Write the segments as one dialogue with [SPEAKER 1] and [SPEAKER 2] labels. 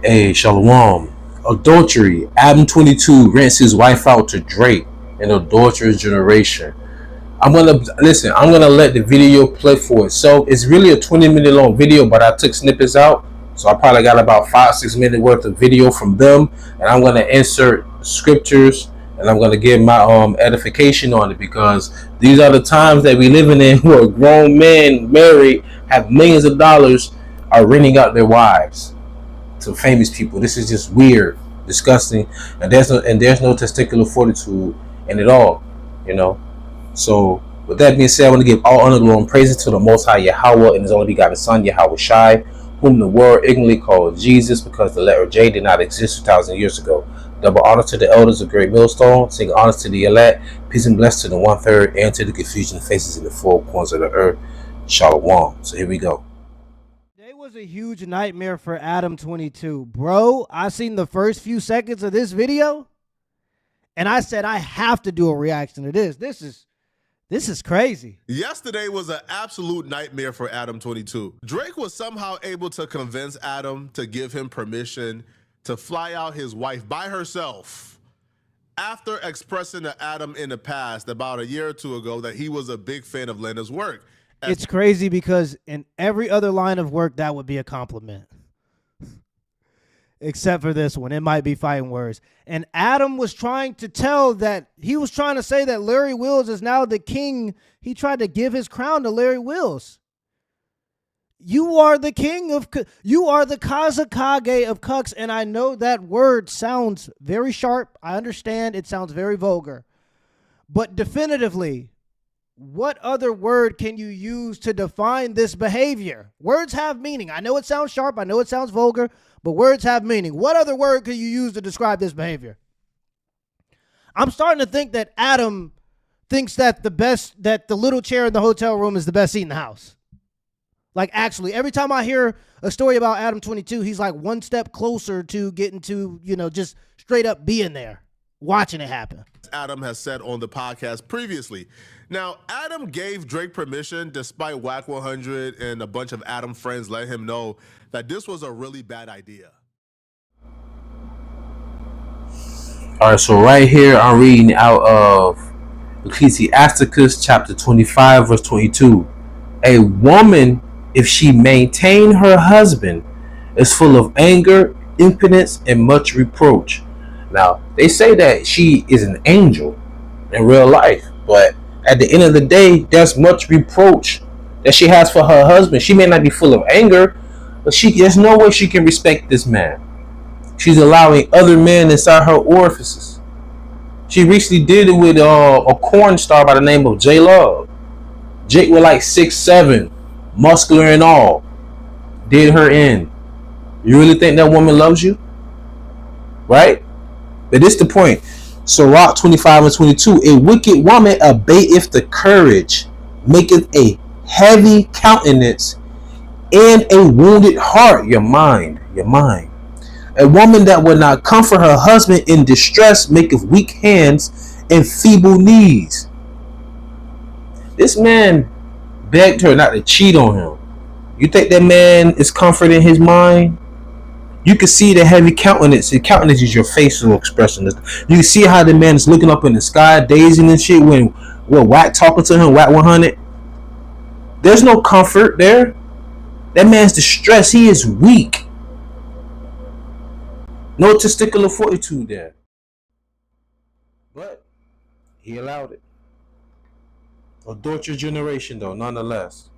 [SPEAKER 1] Hey, Shalom. Adultery. Adam22 rents his wife out to Drake. An adulterous generation. I'm gonna listen. I'm gonna let the video play for itself. It's really a 20-minute long video, but I took snippets out, so I probably got about 5-6 minutes worth of video from them, and I'm gonna insert scriptures, and I'm gonna give my edification on it, because these are the times that we living in, where grown men married have millions of dollars are renting out their wives to famous people. This is just weird, disgusting, and there's no testicular fortitude in it all, you know. So with that being said, I want to give all honor, glory, and praises to the Most High Yahawah and His only begotten Son YAHAWASHI, whom the world ignorantly called Jesus, because the letter J did not exist 2,000 years ago. Double honor to the elders of Great Millstone. Sing honors to the elect. Peace and blessings to the 1/3 and to the confusion faces in the four corners of the earth. Shalom. So here we go.
[SPEAKER 2] Today was a huge nightmare for Adam22. Bro, I seen the first few seconds of this video, and I said I have to do a reaction to this. This is crazy.
[SPEAKER 3] Yesterday was an absolute nightmare for Adam22. Drake was somehow able to convince Adam to give him permission to fly out his wife by herself after expressing to Adam in the past, about a year or two ago, that he was a big fan of Lena's work.
[SPEAKER 2] It's crazy because in every other line of work, that would be a compliment. Except for this one. It might be fighting words. And Adam was trying to say that Larry Wills is now the king. He tried to give his crown to Larry Wills. You are the king of, you are the Kazakage of cucks. And I know that word sounds very sharp. I understand it sounds very vulgar. But definitively, what other word can you use to define this behavior? Words have meaning. I know it sounds sharp. I know it sounds vulgar, but words have meaning. What other word can you use to describe this behavior? I'm starting to think that Adam thinks that the little chair in the hotel room is the best seat in the house. Like, actually, every time I hear a story about Adam22, he's like one step closer to getting to, just straight up being there, watching it happen.
[SPEAKER 3] Adam has said on the podcast previously. Now, Adam gave Drake permission, despite Whack 100 and a bunch of Adam friends let him know that this was a really bad idea.
[SPEAKER 1] All right, so right here I'm reading out of Ecclesiasticus chapter 25, verse 22. A woman, if she maintain her husband, is full of anger, impotence, and much reproach. Now, they say that she is an angel in real life, but at the end of the day, there's much reproach that she has for her husband. She may not be full of anger, but there's no way she can respect this man. She's allowing other men inside her orifices. She recently did it with a corn star by the name of J Love. Jake was like 6'7", muscular and all. Did her in. You really think that woman loves you? Right? But this the point. Sirach 25 and 22. A wicked woman abateth the courage, maketh a heavy countenance, and a wounded heart. Your mind. A woman that will not comfort her husband in distress maketh weak hands and feeble knees. This man begged her not to cheat on him. You think that man is comforting his mind? You can see the heavy countenance. The countenance is your facial expression. You can see how the man is looking up in the sky, dazing and shit when Whack talking to him, Whack 100. There's no comfort there. That man's distressed. He is weak. No testicular fortitude there. But he allowed it. Adulterous generation, though, nonetheless.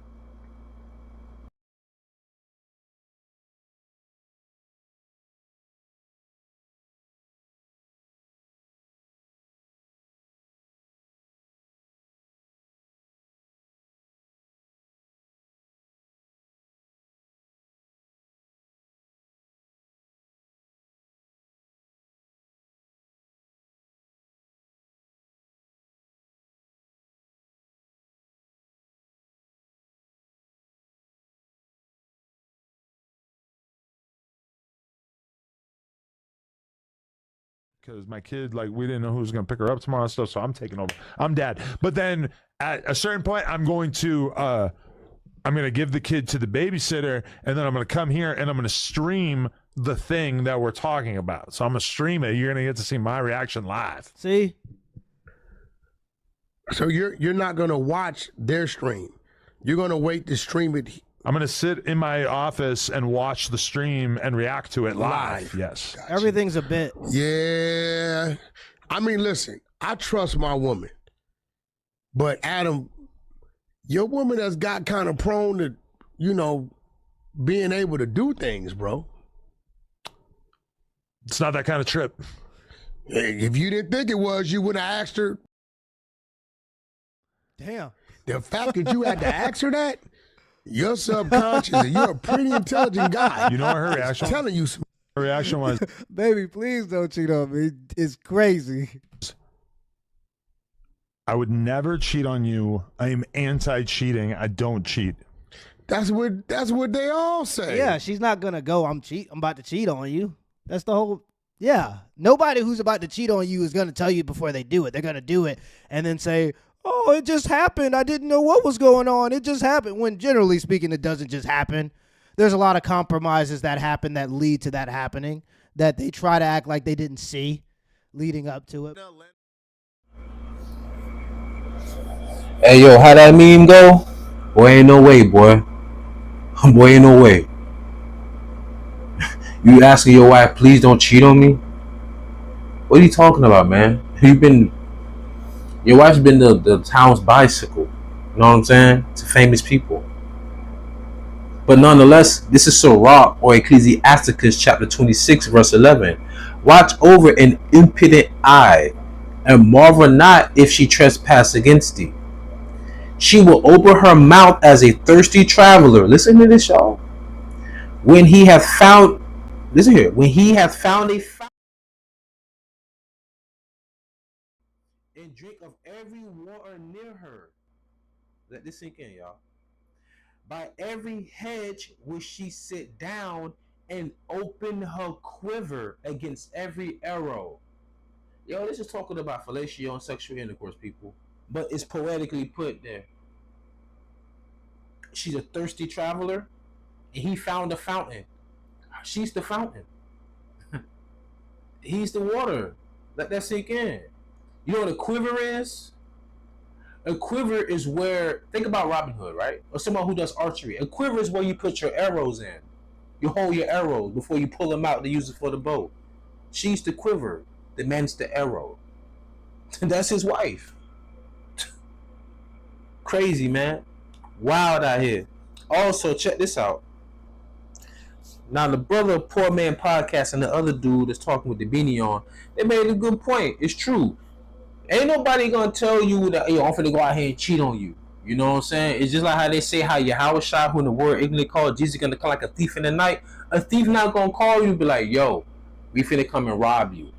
[SPEAKER 4] Because my kid, like, we didn't know who was going to pick her up tomorrow and stuff, so I'm taking over. I'm dad. But then at a certain point, I'm going to I'm going to give the kid to the babysitter, and then I'm going to come here and I'm going to stream the thing that we're talking about. So I'm going to stream it. You're going to get to see my reaction live.
[SPEAKER 2] See?
[SPEAKER 5] So you're not going to watch their stream. You're going to wait to stream it.
[SPEAKER 4] I'm going to sit in my office and watch the stream and react to it live. Yes.
[SPEAKER 5] Gotcha.
[SPEAKER 2] Everything's a bit.
[SPEAKER 5] Yeah. I mean, listen, I trust my woman. But Adam, your woman has got kind of prone to, you know, being able to do things, bro.
[SPEAKER 4] It's not that kind of trip.
[SPEAKER 5] If you didn't think it was, you would have asked her.
[SPEAKER 2] Damn.
[SPEAKER 5] The fact that you had to ask her that, you're subconscious and you're a pretty intelligent guy.
[SPEAKER 4] You know what her reaction
[SPEAKER 5] I'm telling you some.
[SPEAKER 4] Her reaction was,
[SPEAKER 2] Baby, please don't cheat on me. It's crazy.
[SPEAKER 4] I would never cheat on you. I am anti-cheating. I don't cheat.
[SPEAKER 5] That's what they all say.
[SPEAKER 2] Yeah, she's not gonna go, I'm about to cheat on you. That's the whole, yeah. Nobody who's about to cheat on you is gonna tell you before they do it. They're gonna do it and then say, oh, it just happened. I didn't know what was going on. It just happened. When generally speaking, it doesn't just happen. There's a lot of compromises that happen that lead to that happening, that they try to act like they didn't see leading up to it.
[SPEAKER 1] Hey, yo, how that meme go? Boy, ain't no way, boy. Boy, ain't no way. You asking your wife, please don't cheat on me? What are you talking about, man? Your wife's been the town's bicycle. You know what I'm saying? To famous people. But nonetheless, this is Sirach or Ecclesiasticus chapter 26, verse 11. Watch over an impudent eye, and marvel not if she trespass against thee. She will open her mouth as a thirsty traveler. Listen to this, y'all. When he hath found, listen here. When he hath found a fountain, and drink of every water near her. Let this sink in, y'all. By every hedge will she sit down and open her quiver against every arrow. Yo, this is talking about fellatio and sexual intercourse, people. But it's poetically put there. She's a thirsty traveler, and he found a fountain. She's the fountain. He's the water. Let that sink in. You know what a quiver is? A quiver is where, think about Robin Hood, right? Or someone who does archery. A quiver is where you put your arrows in. You hold your arrows before you pull them out to use it for the bow. She's the quiver. The man's the arrow. That's his wife. Crazy, man. Wild out here. Also, check this out. Now, the Brother Poor Man podcast and the other dude that's talking with the beanie on, they made a good point. It's true. Ain't nobody gonna tell you that, yo, I'm finna go out here and cheat on you. You know what I'm saying? It's just like how they say how YAHAWASHI, who in the word ignorantly called Jesus, gonna come like a thief in the night. A thief not gonna call you and be like, yo, we finna come and rob you.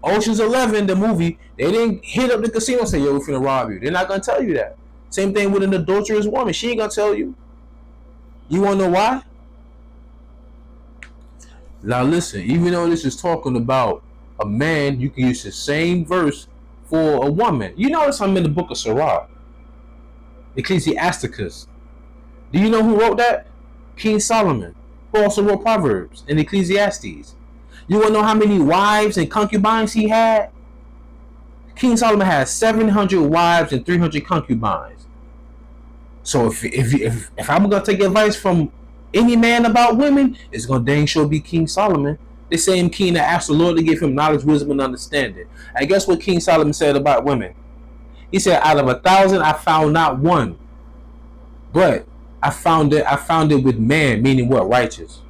[SPEAKER 1] Ocean's 11, the movie, they didn't hit up the casino and say, yo, we finna rob you. They're not gonna tell you that. Same thing with an adulterous woman. She ain't gonna tell you. You wanna know why? Now listen, even though this is talking about a man, you can use the same verse for a woman. You notice I'm in the book of Sirach, Ecclesiasticus. Do you know who wrote that? King Solomon, who also wrote Proverbs and Ecclesiastes. You want to know how many wives and concubines he had? King Solomon had 700 wives and 300 concubines. So if I'm gonna take advice from any man about women, it's gonna dang sure be King Solomon. The same king that asked the Lord to give him knowledge, wisdom, and understanding. And guess what King Solomon said about women? He said, out of 1,000, I found not one. But I found it with man, meaning what? Righteous.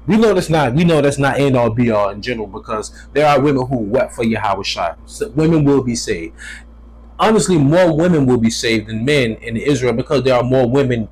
[SPEAKER 1] We know that's not end all be all in general, because there are women who wept for YAHAWASHI. So women will be saved. Honestly, more women will be saved than men in Israel, because there are more women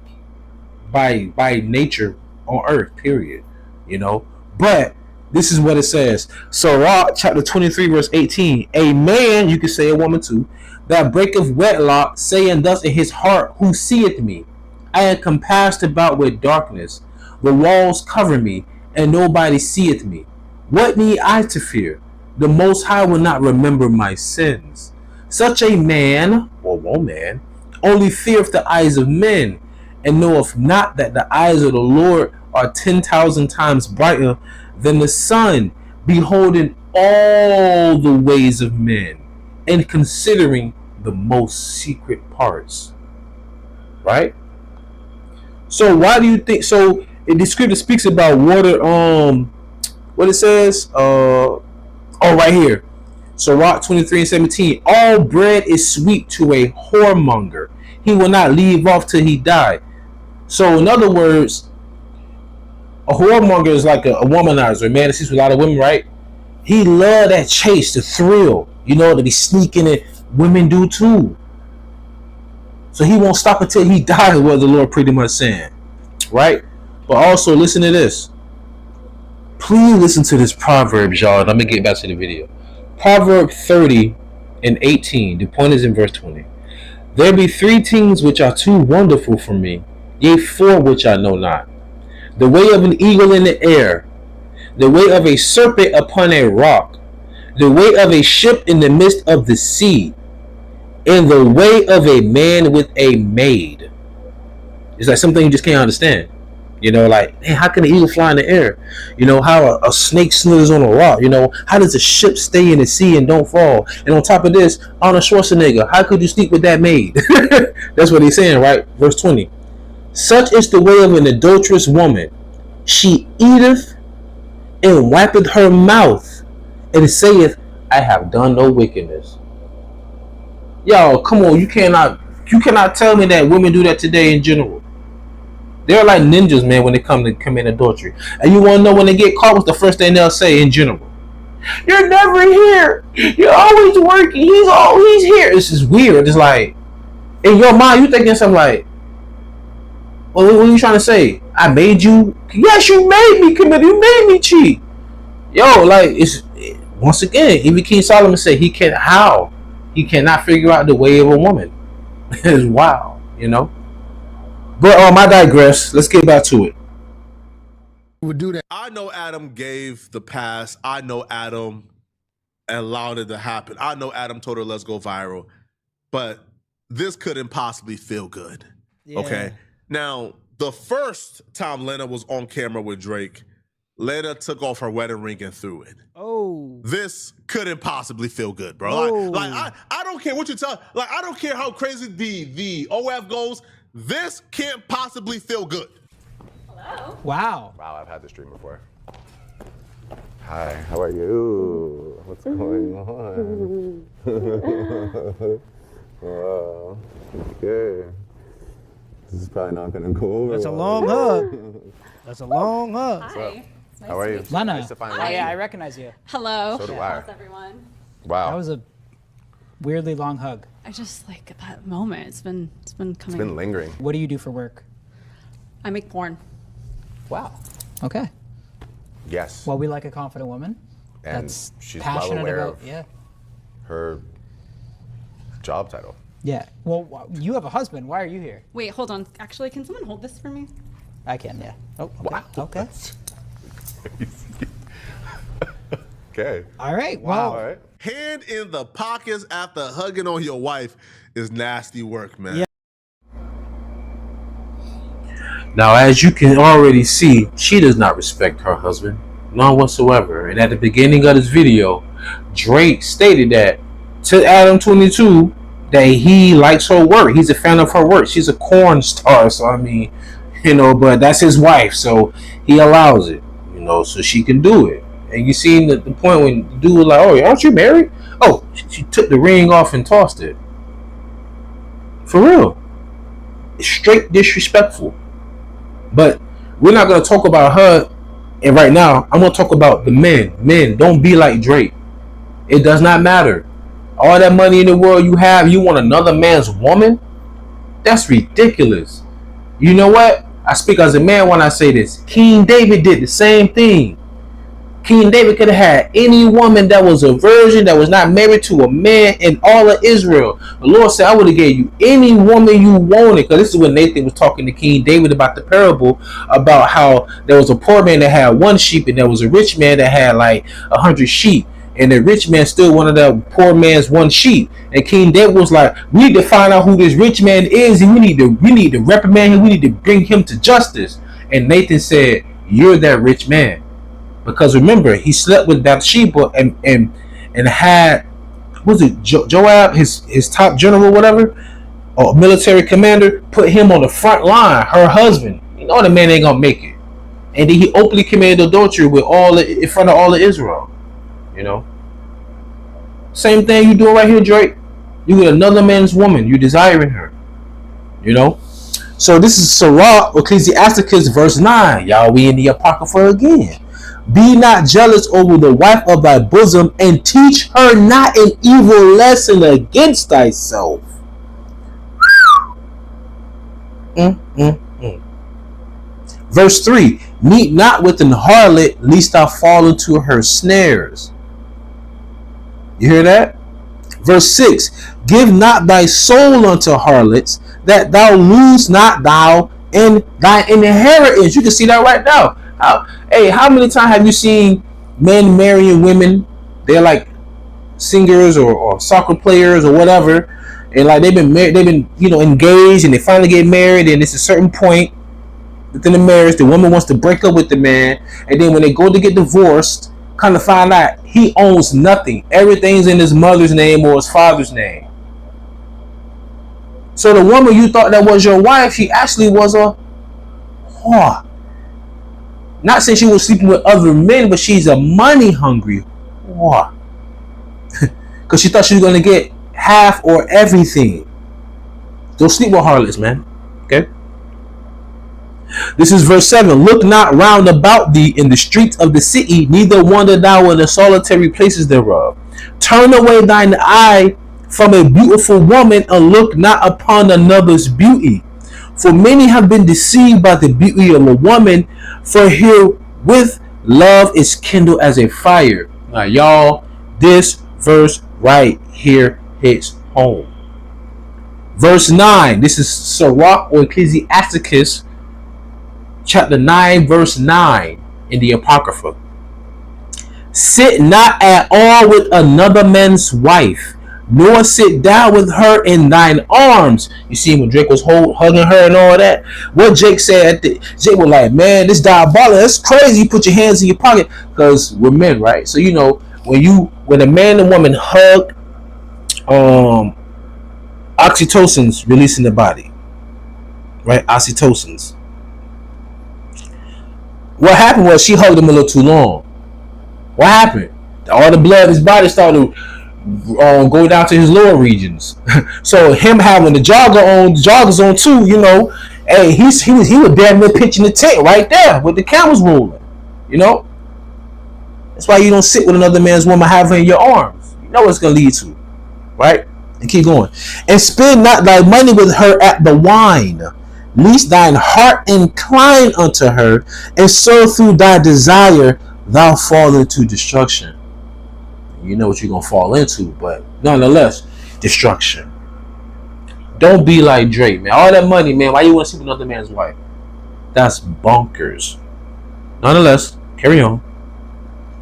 [SPEAKER 1] by nature on earth, period. You know? But this is what it says. Sirach chapter 23 verse 18. A man, you can say a woman too, that breaketh wedlock, saying thus in his heart, who seeth me? I am compassed about with darkness. The walls cover me, and nobody seeth me. What need I to fear? The Most High will not remember my sins. Such a man, or woman, only feareth the eyes of men, and knoweth not that the eyes of the Lord are 10,000 times brighter than the sun, beholding all the ways of men, and considering the most secret parts. Right? So why do you think? So the scripture speaks about water. What it says? Right here. So Rock 23:17. All bread is sweet to a whoremonger. He will not leave off till he die. So in other words, a whoremonger is like a womanizer, a man that sees a lot of women, right? He love that chase, the thrill, to be sneaking it. Women do too. So he won't stop until he dies, what the Lord pretty much saying, right? But also listen to this. Please listen to this Proverbs, y'all. I'm gonna get back to the video. Proverb 30:18. The point is in verse 20. There be 3 things which are too wonderful for me, yea, 4 which I know not. The way of an eagle in the air, the way of a serpent upon a rock, the way of a ship in the midst of the sea, and the way of a man with a maid. It's like something you just can't understand. Like, man, how can an eagle fly in the air? How a snake slithers on a rock. How does a ship stay in the sea and don't fall? And on top of this, Arnold Schwarzenegger, how could you sleep with that maid? That's what he's saying, right? Verse 20. Such is the way of an adulterous woman. She eateth and wipeth her mouth, and saith, I have done no wickedness. Yo, come on, you cannot tell me that women do that today in general. They're like ninjas, man, when they come to commit adultery. And you want to know when they get caught, what's the first thing they'll say in general? You're never here. You're always working. He's here. It's just weird. It's like, in your mind, you thinking something like, well, what are you trying to say? I made you? Yes, you made me commit. You made me cheat. Yo, like, it's once again, even King Solomon said he cannot figure out the way of a woman. It's wild, But I digress. Let's get back to it.
[SPEAKER 5] Would do that.
[SPEAKER 3] I know Adam gave the pass. I know Adam allowed it to happen. I know Adam told her, let's go viral. But this couldn't possibly feel good. Yeah. Okay? Now, the first time Lena was on camera with Drake, Lena took off her wedding ring and threw it.
[SPEAKER 2] Oh.
[SPEAKER 3] This couldn't possibly feel good, bro.
[SPEAKER 2] Oh.
[SPEAKER 3] Like I don't care what you tell. Like, I don't care how crazy the OF goes. This can't possibly feel good.
[SPEAKER 6] Hello.
[SPEAKER 2] Wow.
[SPEAKER 7] Wow, I've had this dream before. Hi, how are you? What's going on? Wow, good. This is probably not gonna go over.
[SPEAKER 2] That's a long hug. That's a long hug.
[SPEAKER 6] Hi. Nice
[SPEAKER 7] How are you?
[SPEAKER 6] meet
[SPEAKER 2] Lena.
[SPEAKER 7] Nice to finally
[SPEAKER 6] Hi.
[SPEAKER 7] meet you.
[SPEAKER 8] Yeah, I recognize you.
[SPEAKER 6] Hello.
[SPEAKER 7] So do I.
[SPEAKER 6] How's everyone?
[SPEAKER 7] Wow.
[SPEAKER 8] That was a weirdly long hug.
[SPEAKER 6] I just like that moment. It's been coming.
[SPEAKER 7] It's been lingering.
[SPEAKER 8] What do you do for work?
[SPEAKER 6] I make porn.
[SPEAKER 8] Wow. Okay.
[SPEAKER 7] Yes.
[SPEAKER 8] Well, we like a confident woman.
[SPEAKER 7] And
[SPEAKER 8] That's
[SPEAKER 7] she's well
[SPEAKER 8] passionate
[SPEAKER 7] aware
[SPEAKER 8] about.
[SPEAKER 7] of
[SPEAKER 8] Yeah.
[SPEAKER 7] her job title.
[SPEAKER 8] Yeah. Well, you have a husband. Why are you here?
[SPEAKER 6] Wait, hold on. Actually, can someone hold this for me?
[SPEAKER 8] I can. Yeah. Oh. Okay.
[SPEAKER 7] Wow.
[SPEAKER 8] Okay.
[SPEAKER 7] Okay.
[SPEAKER 8] All right.
[SPEAKER 7] All
[SPEAKER 8] Wow.
[SPEAKER 7] right.
[SPEAKER 3] Hand in the pockets after hugging on your wife is nasty work, man.
[SPEAKER 2] Yeah.
[SPEAKER 1] Now, as you can already see, she does not respect her husband, none whatsoever. And at the beginning of this video, Drake stated that to Adam22 that he likes her work. He's a fan of her work. She's a corn star, so I mean, but that's his wife, so he allows it, so she can do it. And you seen the point when the dude was like, oh, aren't you married? Oh, she took the ring off and tossed it. For real. It's straight disrespectful. But we're not going to talk about her. And right now, I'm going to talk about the men. Men, don't be like Drake. It does not matter. All that money in the world you have, you want another man's woman? That's ridiculous. You know what? I speak as a man when I say this. King David did the same thing. King David could have had any woman that was a virgin, that was not married to a man in all of Israel. The Lord said, I would have gave you any woman you wanted. Because this is when Nathan was talking to King David about the parable about how there was a poor man that had one sheep and there was a rich man that had like 100 sheep. and the rich man still one of the poor man's one sheep. And King David was like, we need to find out who this rich man is, and we need to reprimand him. We need to bring him to justice. And Nathan said, you're that rich man, because remember, he slept with Bathsheba and had, was it Joab, his top general, whatever, or military commander, put him on the front line, her husband. You know the man ain't gonna make it. And then he openly committed adultery with in front of all of Israel. You know, same thing you doing right here, Drake. You with another man's woman, you desiring her. You know, so this is Sirach, Ecclesiasticus, verse 9. Y'all, we in the Apocrypha again. Be not jealous over the wife of thy bosom, and teach her not an evil lesson against thyself. Verse 3. Meet not with an harlot, lest thou fall into her snares. You hear that? Verse 6. Give not thy soul unto harlots, that thou lose not thou in thy inheritance. You can see that right now. How many times have you seen men marrying women? They're like singers or soccer players or whatever, and like they've been engaged, and they finally get married, and it's a certain point within the marriage the woman wants to break up with the man, and then when they go to get divorced, kind of find out he owns nothing. Everything's in his mother's name or his father's name. So the woman you thought that was your wife, she actually was a whore. Not saying she was sleeping with other men, but she's a money hungry whore. Because she thought she was going to get half or everything. Don't sleep with harlots, man. Okay? This is verse 7. Look not round about thee in the streets of the city, neither wander thou in the solitary places thereof. Turn away thine eye from a beautiful woman, and look not upon another's beauty. For many have been deceived by the beauty of a woman, for herewith love is kindled as a fire. Now, y'all, this verse right here hits home. Verse 9. This is Sirach or Ecclesiasticus, chapter 9, verse 9 in the Apocrypha. Sit not at all with another man's wife, nor sit down with her in thine arms. You see when Drake was hugging her and all that, what Jake said, Jake was like, man, this diabolical, that's crazy. You put your hands in your pocket, because we're men, right? So you know, when a man and woman hug, oxytocin's released in the body, right? Oxytocin's. What happened was she hugged him a little too long. What happened? All the blood in his body started to go down to his lower regions. So him having the joggers on too, you know, hey, he was damn near pitching the tent right there with the cameras rolling. You know, that's why you don't sit with another man's woman, have her in your arms. You know what it's gonna lead to, right? And keep going. And spend not thy money with her at the wine, lest thine heart incline unto her, and so through thy desire thou fall into destruction. You know what you're gonna fall into, but nonetheless, destruction. Don't be like Drake, man. All that money, man. Why you want to sleep with another man's wife? That's bonkers. Nonetheless, carry on.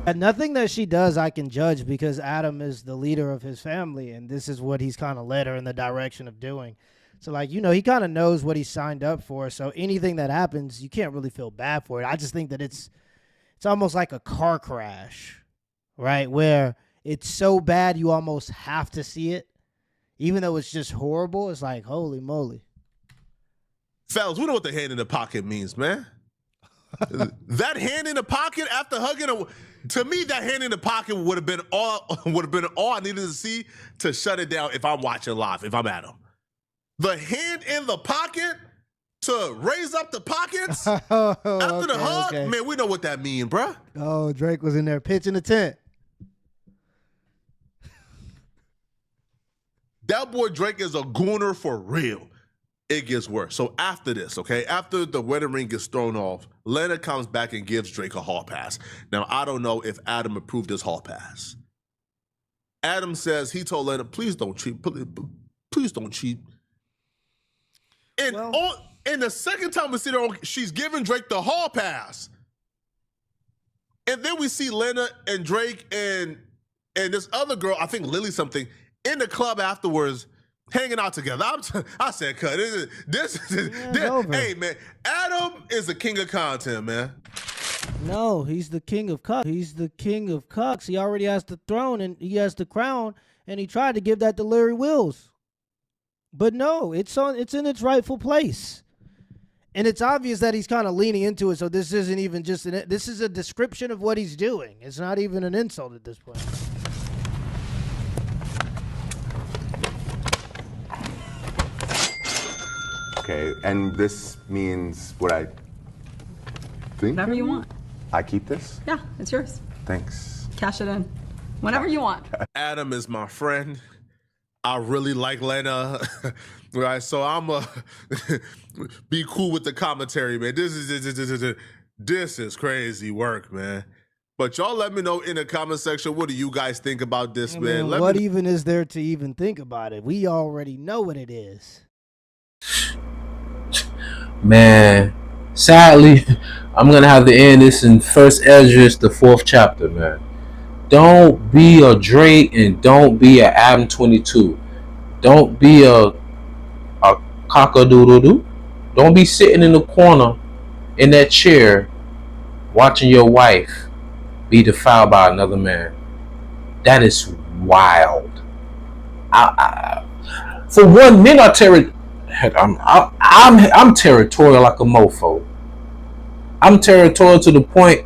[SPEAKER 2] And nothing that she does I can judge, because Adam is the leader of his family, and this is what he's kind of led her in the direction of doing. So, like, you know, he kind of knows what he signed up for. So anything that happens, you can't really feel bad for it. I just think that it's almost like a car crash, right? Where it's so bad you almost have to see it. Even though it's just horrible, it's like, holy moly.
[SPEAKER 3] Fellas, we know what the hand in the pocket means, man. That hand in the pocket after hugging to me, that hand in the pocket would have been all I needed to see to shut it down if I'm watching live, if I'm Adam. The hand in the pocket to raise up the pockets after the hug, man, we know what that means, bruh.
[SPEAKER 2] Oh, Drake was in there pitching the tent.
[SPEAKER 3] That boy Drake is a gooner for real. It gets worse. So after this, okay, after the wedding ring gets thrown off, Lena comes back and gives Drake a hall pass. Now, I don't know if Adam approved this hall pass. Adam says he told Lena, please don't cheat. Please don't cheat. And and the second time we see her, she's giving Drake the hall pass. And then we see Lena and Drake and and this other girl, I think Lily something, in the club afterwards, hanging out together. I said, cut. This hey, man, Adam is the king of content, man.
[SPEAKER 2] No, he's the king of cucks. He's the king of cucks. He already has the throne and he has the crown, and he tried to give that to Larry Wills. But no, it's in its rightful place. And it's obvious that he's kind of leaning into it, so this isn't even just this is a description of what he's doing. It's not even an insult at this point.
[SPEAKER 7] Okay, and this means what I think?
[SPEAKER 6] Whatever you want.
[SPEAKER 7] I keep this?
[SPEAKER 6] Yeah, it's yours.
[SPEAKER 7] Thanks.
[SPEAKER 6] Cash it in. Whenever you want.
[SPEAKER 3] Adam is my friend. I really like Lena. Right, so I'm be cool with the commentary, man. This is crazy work, man. But y'all let me know in the comment section, what do you guys think about this, man?
[SPEAKER 2] What even is there to even think about it? We already know what it is.
[SPEAKER 1] Man, sadly, I'm gonna have to end this in 1 Ezra, the 4th chapter, man. Don't be a Drake and don't be a Adam22. Don't be a cock-a-doodle-doo. Don't be sitting in the corner in that chair watching your wife be defiled by another man. That is wild. For one, men are I'm territorial like a mofo. I'm territorial to the point,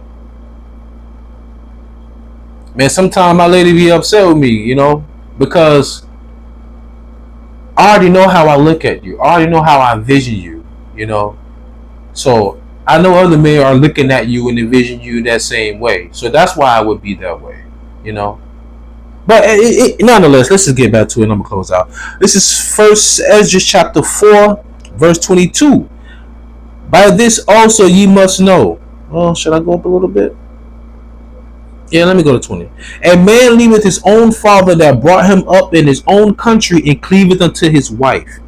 [SPEAKER 1] man, sometimes my lady be upset with me, you know, because I already know how I look at you. I already know how I vision you, you know. So I know other men are looking at you and envision you that same way. So that's why I would be that way, you know. But nonetheless, let's just get back to it and I'm going to close out. This is 1 Ezra chapter 4, verse 22. By this also ye must know. Oh, should I go up a little bit? Yeah, let me go to 20. A man leaveth his own father that brought him up in his own country and cleaveth unto his wife.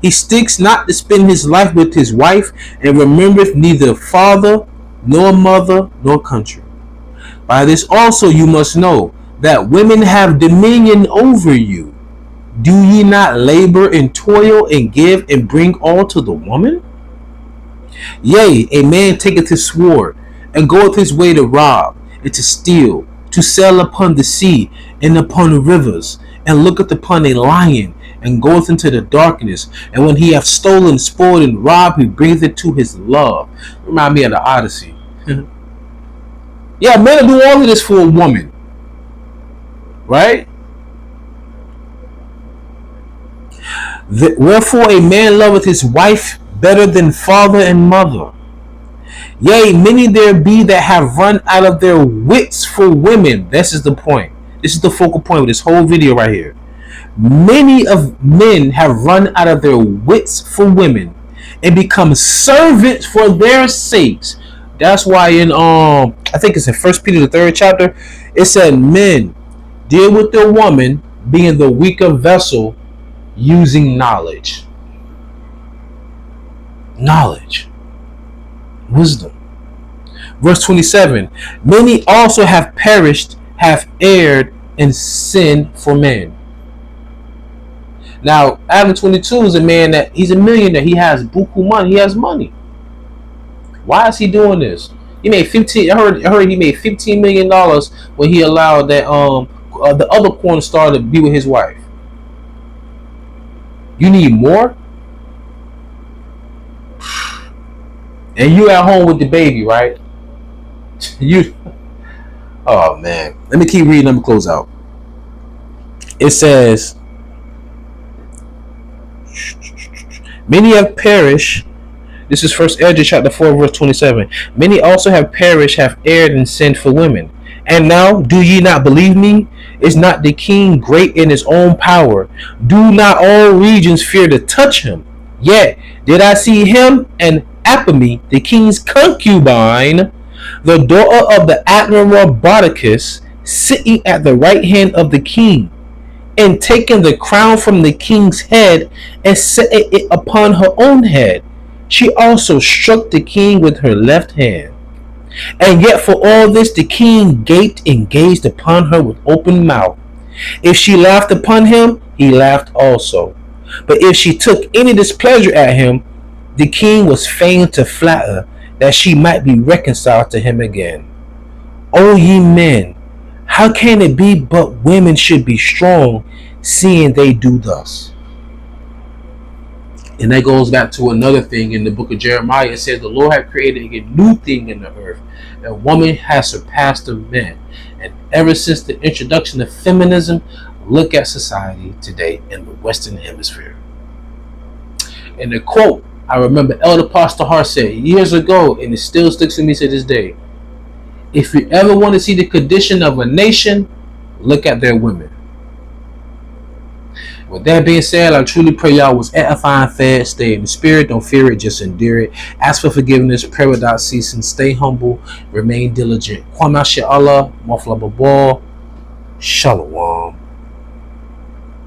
[SPEAKER 1] He sticks not to spend his life with his wife and remembereth neither father nor mother nor country. By this also you must know that women have dominion over you. Do ye not labor and toil and give and bring all to the woman? Yea, a man taketh his sword and goeth his way to rob and to steal, to sail upon the sea and upon the rivers, and looketh upon a lion and goeth into the darkness. And when he hath stolen, spoiled, and robbed, he bringeth it to his love. Remind me of the Odyssey. Yeah, men do all of this for a woman. Right? Wherefore a man loveth his wife better than father and mother. Yea, many there be that have run out of their wits for women. This is the point. This is the focal point of this whole video right here. Many of men have run out of their wits for women and become servants for their sakes. That's why in I think it's in 1 Peter the 3rd chapter, it said, men, deal with the woman being the weaker vessel, using knowledge. Knowledge. Wisdom. Verse 27. Many also have perished, have erred, and sinned for men. Now, Adam22 is a man that he's a millionaire. He has buku money. He has money. Why is he doing this? He made 15. I heard he made $15 million when he allowed that the other porn star to be with his wife. You need more? And you at home with the baby, right? Oh man. Let me keep reading. Let me close out. It says, many have perished. This is 1 Ezra chapter 4, verse 27. Many also have perished, have erred, and sinned for women. And now, do ye not believe me? Is not the king great in his own power? Do not all regions fear to touch him? Yet did I see him and Apame, the king's concubine, the daughter of the admiral Brodicus, sitting at the right hand of the king, and taking the crown from the king's head and set it upon her own head. She also struck the king with her left hand. And yet for all this the king gaped and gazed upon her with open mouth. If she laughed upon him, he laughed also. But if she took any displeasure at him, the king was fain to flatter, that she might be reconciled to him again. O ye men, how can it be but women should be strong, seeing they do thus? And that goes back to another thing in the book of Jeremiah. It says the Lord had created a new thing in the earth. A woman has surpassed the men. And ever since the introduction of feminism, look at society today in the Western Hemisphere. And the quote, I remember Elder Pastor Hart said years ago, and it still sticks with me to this day. If you ever want to see the condition of a nation, look at their women. With that being said, I truly pray y'all was edifying, fed, stay in the spirit, don't fear it, just endure it. Ask for forgiveness, pray without ceasing, stay humble, remain diligent. Kwame Allah, Mafla Babal, Shalom.